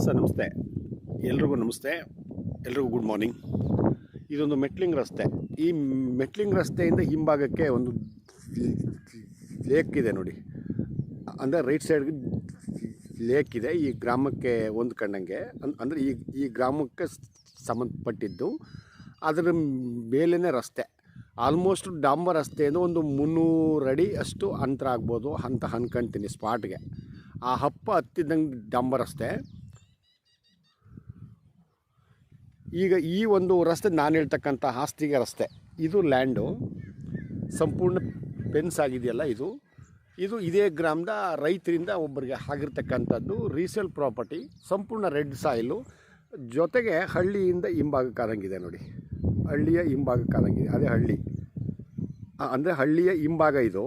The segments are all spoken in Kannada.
ಸರ್ ನಮಸ್ತೆ, ಎಲ್ರಿಗೂ ನಮಸ್ತೆ, ಎಲ್ರಿಗೂ ಗುಡ್ ಮಾರ್ನಿಂಗ್. ಇದೊಂದು ಮೆಟ್ಲಿಂಗ್ ರಸ್ತೆ. ಈ ಮೆಟ್ಲಿಂಗ್ ರಸ್ತೆಯಿಂದ ಹಿಂಭಾಗಕ್ಕೆ ಒಂದು ಲೇಕ್ ಇದೆ ನೋಡಿ, ಅಂದರೆ ರೈಟ್ ಸೈಡ್ಗೆ ಲೇಕ್ ಇದೆ. ಈ ಗ್ರಾಮಕ್ಕೆ ಹೊಂದ್ಕೊಂಡಂಗೆ, ಅಂದರೆ ಈ ಗ್ರಾಮಕ್ಕೆ ಸಂಬಂಧಪಟ್ಟಿದ್ದು. ಅದರ ಮೇಲೇ ರಸ್ತೆ, ಆಲ್ಮೋಸ್ಟ್ ಡಾಂಬರ್ ರಸ್ತೆಯಿಂದ ಒಂದು 300 ಅಡಿ ಅಷ್ಟು ಅಂತರ ಆಗ್ಬೋದು ಅಂತ ಅನ್ಕೊಳ್ತೀನಿ ಸ್ಪಾಟ್ಗೆ. ಆ ಹತ್ತಿದಂಗೆ ಡಾಂಬರ್ ರಸ್ತೆ. ಈಗ ಈ ಒಂದು ರಸ್ತೆ ನಾನು ಹೇಳ್ತಕ್ಕಂಥ ಆಸ್ತಿಗೆ ರಸ್ತೆ. ಇದು ಲ್ಯಾಂಡು ಸಂಪೂರ್ಣ ಫೆನ್ಸ್ ಆಗಿದೆಯಲ್ಲ, ಇದು ಇದೇ ಗ್ರಾಮದ ರೈತರಿಂದ ಒಬ್ಬರಿಗೆ ಆಗಿರ್ತಕ್ಕಂಥದ್ದು ರೀಸೇಲ್ ಪ್ರಾಪರ್ಟಿ. ಸಂಪೂರ್ಣ ರೆಡ್ ಸಾಯಿಲು, ಜೊತೆಗೆ ಹಳ್ಳಿಯಿಂದ ಹಿಂಭಾಗಕ್ಕಾದಂಗಿದೆ ನೋಡಿ. ಹಳ್ಳಿಯ ಹಿಂಭಾಗಕ್ಕಾದಂಗಿದೆ, ಅದೇ ಹಳ್ಳಿ, ಅಂದರೆ ಹಳ್ಳಿಯ ಹಿಂಭಾಗ ಇದು.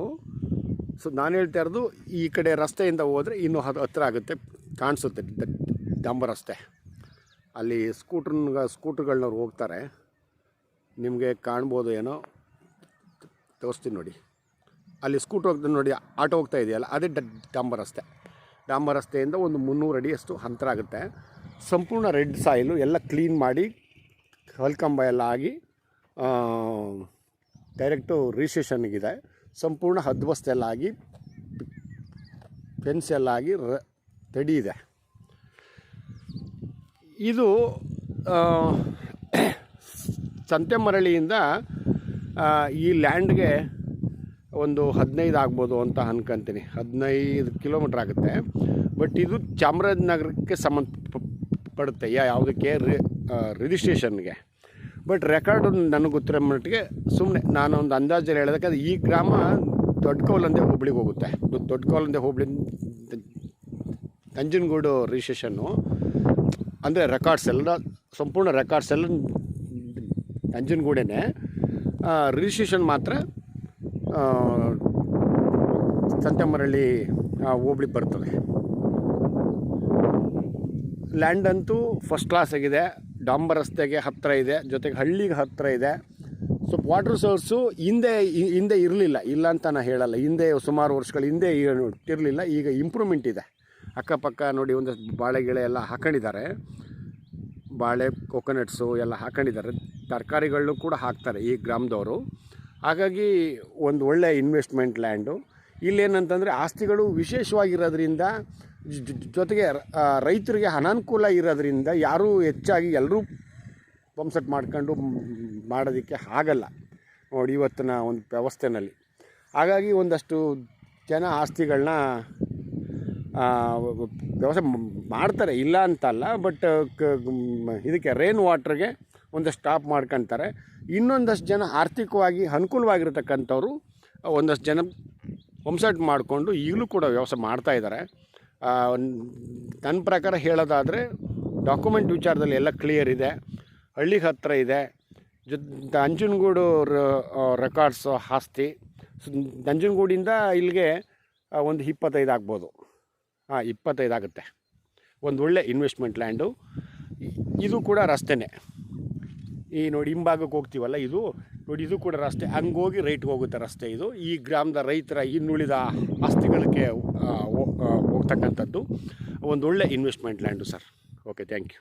ಸೊ ನಾನು ಹೇಳ್ತಾ ಇರೋದು, ಈ ಕಡೆ ರಸ್ತೆಯಿಂದ ಹೋದರೆ ಇನ್ನೂ ಹತ್ತಿರ ಆಗುತ್ತೆ, ಕಾಣಿಸುತ್ತೆ ಡಾಂಬರ್ ರಸ್ತೆ. ಅಲ್ಲಿ ಸ್ಕೂಟ್ರ್ಗಳನ್ನವ್ರು ಹೋಗ್ತಾರೆ, ನಿಮಗೆ ಕಾಣ್ಬೋದು ಏನೋ, ತೋರಿಸ್ತೀನಿ ನೋಡಿ. ಅಲ್ಲಿ ಸ್ಕೂಟ್ರ್ ಹೋಗ್ತಾನೆ ನೋಡಿ, ಆಟೋ ಹೋಗ್ತಾ ಇದೆಯಲ್ಲ, ಅದೇ ಡಾಂಬರ್ ರಸ್ತೆ. ಡಾಂಬರ್ ರಸ್ತೆಯಿಂದ ಒಂದು 300 ಅಡಿಯಷ್ಟು ಅಂತರ ಆಗುತ್ತೆ. ಸಂಪೂರ್ಣ ರೆಡ್ ಸಾಯಿಲು, ಎಲ್ಲ ಕ್ಲೀನ್ ಮಾಡಿ ಕಲ್ಕಂಬ ಎಲ್ಲ ಆಗಿ ಡೈರೆಕ್ಟು ರಿಜಿಸ್ಟ್ರೇಷನ್ಗಿದೆ. ಸಂಪೂರ್ಣ ಹದ್ಬಸ್ತೆಲ್ಲ ಆಗಿ, ಫೆನ್ಸ್ ಎಲ್ಲ ಆಗಿ ರೆಡಿ ಇದೆ. ಇದು ಸಂತೆಮರಳಿಯಿಂದ ಈ ಲ್ಯಾಂಡ್ಗೆ ಒಂದು 15 ಆಗ್ಬೋದು ಅಂತ ಅನ್ಕೊಂತೀನಿ. 15 ಕಿಲೋಮೀಟ್ರ್ ಆಗುತ್ತೆ. ಬಟ್ ಇದು ಚಾಮರಾಜನಗರಕ್ಕೆ ಸಂಬಂಧಪಡುತ್ತೆ, ಯಾವುದಕ್ಕೆ ರಿಜಿಸ್ಟ್ರೇಷನ್ಗೆ. ಬಟ್ ರೆಕಾರ್ಡು ನನಗೆ ಗೊತ್ತಿರೋ ಮಟ್ಟಿಗೆ ಸುಮ್ಮನೆ ನಾನೊಂದು ಅಂದಾಜಲ್ಲಿ ಹೇಳೋದಕ್ಕೆ, ಅದು ಈ ಗ್ರಾಮ ದೊಡ್ಡಕೌಲಂದೆ ಹೋಬಳಿಗೆ ಹೋಗುತ್ತೆ. ದೊಡ್ಡಕೌಲಂದೆ ಹೋಬಳಿ ನಂಜನಗೂಡು ರಿಜಿಸ್ಟ್ರೇಷನ್ನು, ಅಂದರೆ ರೆಕಾರ್ಡ್ಸ್ ಎಲ್ಲ, ಸಂಪೂರ್ಣ ರೆಕಾರ್ಡ್ಸ್ ಎಲ್ಲ ನಂಜನಗೂಡೇ. ರಿಜಿಸ್ಟ್ರೇಷನ್ ಮಾತ್ರ ಸಂತೆಮರಳಿ ಹೋಬಳಿ ಬರ್ತದೆ. ಲ್ಯಾಂಡ್ ಅಂತೂ ಫಸ್ಟ್ ಕ್ಲಾಸ್ ಆಗಿದೆ, ಡಾಂಬರ್ ರಸ್ತೆಗೆ ಹತ್ತಿರ ಇದೆ, ಜೊತೆಗೆ ಹಳ್ಳಿಗೆ ಹತ್ತಿರ ಇದೆ. ಸ್ವಲ್ಪ ವಾಟರ್ ಸೋರ್ಸು ಹಿಂದೆ ಇರಲಿಲ್ಲ, ಇಲ್ಲ ಅಂತ ನಾನು ಹೇಳಲ್ಲ. ಹಿಂದೆ ಸುಮಾರು ವರ್ಷಗಳ ಹಿಂದೆ ಇರಲಿಲ್ಲ, ಈಗ ಇಂಪ್ರೂವ್ಮೆಂಟ್ ಇದೆ. ಅಕ್ಕಪಕ್ಕ ನೋಡಿ, ಒಂದಷ್ಟು ಬಾಳೆ ಗಿಳೆ ಎಲ್ಲ ಹಾಕೊಂಡಿದ್ದಾರೆ, ಬಾಳೆ ಕೊಕೊನಟ್ಸು ಎಲ್ಲ ಹಾಕೊಂಡಿದ್ದಾರೆ. ತರಕಾರಿಗಳು ಕೂಡ ಹಾಕ್ತಾರೆ ಈ ಗ್ರಾಮದವರು. ಹಾಗಾಗಿ ಒಂದು ಒಳ್ಳೆ ಇನ್ವೆಸ್ಟ್ಮೆಂಟ್ ಲ್ಯಾಂಡು. ಇಲ್ಲೇನಂತಂದರೆ ಆಸ್ತಿಗಳು ವಿಶೇಷವಾಗಿರೋದ್ರಿಂದ, ಜೊತೆಗೆ ರೈತರಿಗೆ ಅನಾನುಕೂಲ ಇರೋದ್ರಿಂದ ಯಾರೂ ಹೆಚ್ಚಾಗಿ ಎಲ್ಲರೂ ಪಂಪ್ಸೆಟ್ ಮಾಡ್ಕೊಂಡು ಮಾಡೋದಕ್ಕೆ ಆಗಲ್ಲ ನೋಡಿ ಇವತ್ತಿನ ಒಂದು ವ್ಯವಸ್ಥೆಯಲ್ಲಿ. ಹಾಗಾಗಿ ಒಂದಷ್ಟು ಜನ ಆಸ್ತಿಗಳನ್ನ ವ್ಯವಸ್ಥೆ ಮಾಡ್ತಾರೆ, ಇಲ್ಲ ಅಂತಲ್ಲ. ಬಟ್ ಇದಕ್ಕೆ ರೈನ್ ವಾಟ್ರಿಗೆ ಒಂದಷ್ಟು ಸ್ಟಾಪ್ ಮಾಡ್ಕೊತಾರೆ. ಇನ್ನೊಂದಷ್ಟು ಜನ ಆರ್ಥಿಕವಾಗಿ ಅನುಕೂಲವಾಗಿರ್ತಕ್ಕಂಥವ್ರು ಒಂದಷ್ಟು ಜನ ಪಂಪ್ಸೆಟ್ ಮಾಡಿಕೊಂಡು ಈಗಲೂ ಕೂಡ ವ್ಯವಸ್ಥೆ ಮಾಡ್ತಾಯಿದ್ದಾರೆ. ನನ್ನ ಪ್ರಕಾರ ಹೇಳೋದಾದರೆ, ಡಾಕ್ಯುಮೆಂಟ್ ವಿಚಾರದಲ್ಲಿ ಎಲ್ಲ ಕ್ಲಿಯರ್ ಇದೆ, ಹಳ್ಳಿಗೆ ಹತ್ತಿರ ಇದೆ, ನಂಜನಗೂಡು ರೆಕಾರ್ಡ್ಸು ಆಸ್ತಿ. ನಂಜನಗೂಡಿಂದ ಇಲ್ಲಿಗೆ ಒಂದು 25 ಆಗ್ಬೋದು, 25 ಆಗುತ್ತೆ. ಒಂದು ಒಳ್ಳೆ ಇನ್ವೆಸ್ಟ್ಮೆಂಟ್ ಲ್ಯಾಂಡು. ಇದು ಕೂಡ ರಸ್ತೆನೇ. ಈ ನೋಡಿ ಹಿಂಭಾಗಕ್ಕೆ ಹೋಗ್ತೀವಲ್ಲ, ಇದು ನೋಡಿ, ಇದು ಕೂಡ ರಸ್ತೆ. ಹಂಗೋಗಿ ರೈಟ್ಗೆ ಹೋಗುತ್ತೆ ರಸ್ತೆ. ಇದು ಈ ಗ್ರಾಮದ ರೈತರ ಇನ್ನುಳಿದ ಆಸ್ತಿಗಳಿಗೆ ಹೋಗ್ತಕ್ಕಂಥದ್ದು ಒಂದು ಒಳ್ಳೆ investment land sir. Okay, thank you.